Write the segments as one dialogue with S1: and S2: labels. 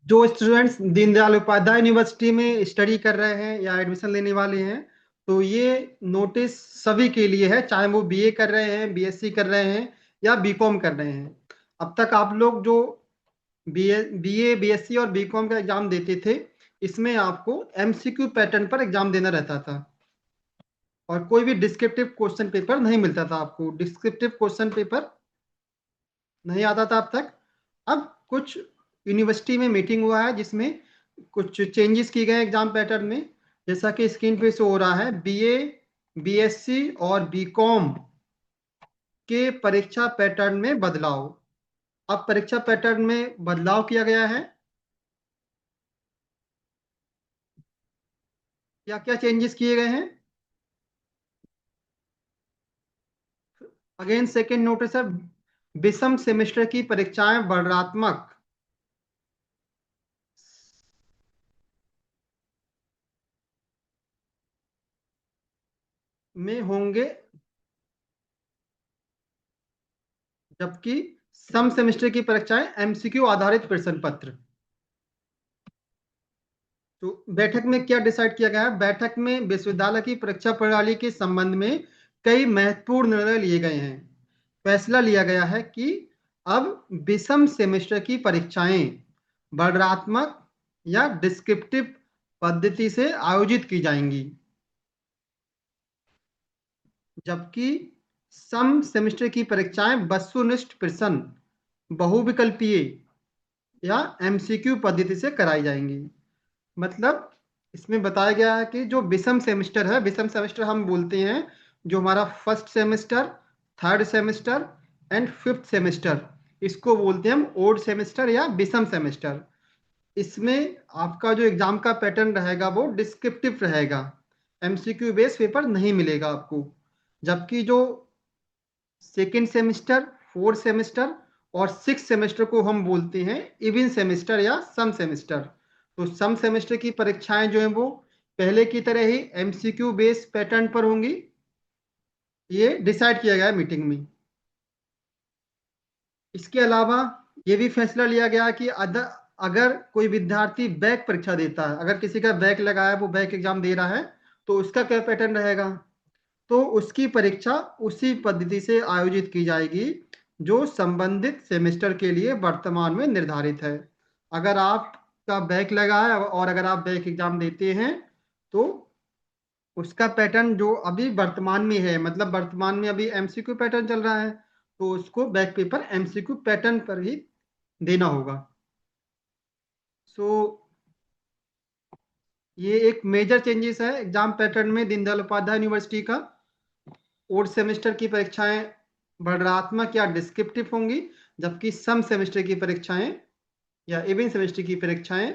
S1: जो students Deendayal Upadhyay university में study कर रहे हैं या एडमिशन लेने वाले हैं, तो ये नोटिस सभी के लिए है, चाहे वो बीए कर रहे हैं, बीएससी कर रहे हैं या बीकॉम कर रहे हैं। अब तक आप लोग जो बीए बीएससी और बीकॉम का एग्जाम देते थे, इसमें आपको एमसीक्यू पैटर्न पर एग्जाम देना रहता था और कोई भी डिस्क्रिप्टिव क्वेश्चन पेपर नहीं मिलता था। आपको डिस्क्रिप्टिव क्वेश्चन पेपर नहीं आता था अब तक। अब कुछ यूनिवर्सिटी में मीटिंग हुआ है जिसमें कुछ चेंजेस किए गए एग्जाम पैटर्न में। जैसा कि स्क्रीन पे शो हो रहा है, बीए बीएससी और बीकॉम के परीक्षा पैटर्न में बदलाव। अब परीक्षा पैटर्न में बदलाव किया गया है। क्या क्या चेंजेस किए गए हैं? अगेन सेकेंड नोटिस है, विषम सेमेस्टर की परीक्षाएं वर्णात्मक में होंगे, जबकि सम सेमेस्टर की परीक्षाएं एमसीक्यू आधारित प्रश्न पत्र। तो बैठक में क्या डिसाइड किया गया है? बैठक में विश्वविद्यालय की परीक्षा प्रणाली के संबंध में कई महत्वपूर्ण निर्णय लिए गए हैं। फैसला लिया गया है कि अब विषम सेमेस्टर की परीक्षाएं वर्णात्मक या डिस्क्रिप्टिव पद्धति से आयोजित की जाएंगी, जबकि सम सेमेस्टर की परीक्षाएं वस्तुनिष्ठ प्रश्न बहुविकल्पीय या एमसीक्यू पद्धति से कराई जाएंगी। मतलब इसमें बताया गया है कि जो विषम सेमेस्टर है, विषम सेमेस्टर हम बोलते हैं जो हमारा first semester, third semester and fifth semester, इसको बोलते हैं हम ओड सेमेस्टर या विषम सेमेस्टर। इसमें आपका जो एग्जाम का पैटर्न रहेगा वो डिस्क्रिप्टिव रहेगा, एमसीक्यू बेस्ड पेपर नहीं मिलेगा आपको। जबकि जो सेकेंड सेमेस्टर, फोर्थ सेमेस्टर और सिक्स सेमेस्टर को हम बोलते हैं इवन सेमेस्टर या सम सेमेस्टर। तो सम सेमेस्टर की परीक्षाएं जो हैं वो पहले की तरह ही एमसीक्यू बेस्ड पैटर्न पर होंगी। ये डिसाइड किया गया है मीटिंग में। इसके अलावा ये भी फैसला लिया गया कि अगर कोई विद्यार्थी बैक परीक्षा देता है, अगर किसी का बैक लगा है, वो बैक एग्जाम दे रहा है, तो उसका क्या पैटर्न रहेगा? तो उसकी परीक्षा उसी पद्धति से आयोजित की जाएगी जो संबंधित सेमेस्टर के लिए वर्तमान में निर्धारित है। अगर आपका बैक लगा है और अगर आप बैक एग्जाम देते हैं, तो उसका पैटर्न जो अभी वर्तमान में है, मतलब वर्तमान में अभी एमसीक्यू पैटर्न चल रहा है, तो उसको बैक पेपर एमसीक्यू पैटर्न पर ही देना होगा। सो ये एक मेजर चेंजेस है एग्जाम पैटर्न में दीनदयाल उपाध्याय यूनिवर्सिटी का। फोर्थ सेमेस्टर की परीक्षाएं वर्णनात्मक या डिस्क्रिप्टिव होंगी, जबकि सम सेमेस्टर की परीक्षाएं या इवन सेमेस्टर की परीक्षाएं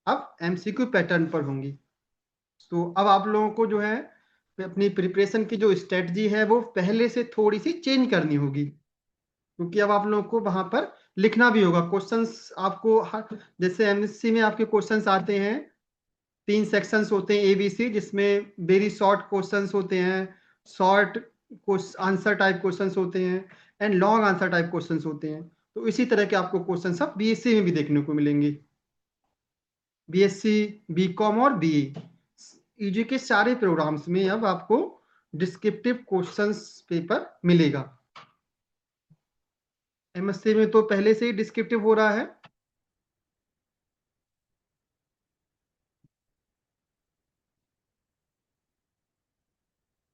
S1: अब एमसीक्यू पैटर्न पर होंगी। तो अब आप लोगों को जो है अपनी प्रिपरेशन की जो स्ट्रेटजी है वो पहले से थोड़ी सी चेंज करनी होगी, क्योंकि अब आप लोगों को वहां पर लिखना भी होगा क्वेश्चंस। आपको जैसे एमएससी में आपके क्वेश्चंस आते हैं, तीन सेक्शंस होते हैं एबीसी, जिसमें वेरी शॉर्ट क्वेश्चंस होते हैं, शॉर्ट आंसर टाइप क्वेश्चंस होते हैं and long answer type questions होते हैं। तो इसी तरह के आपको क्वेश्चन सब बीएससी में भी देखने को मिलेंगे। बीएससी, बीकॉम और बीए, ईजी के सारे प्रोग्राम्स में अब आपको डिस्क्रिप्टिव क्वेश्चंस पेपर मिलेगा। एमएससी में तो पहले से ही डिस्क्रिप्टिव हो रहा है।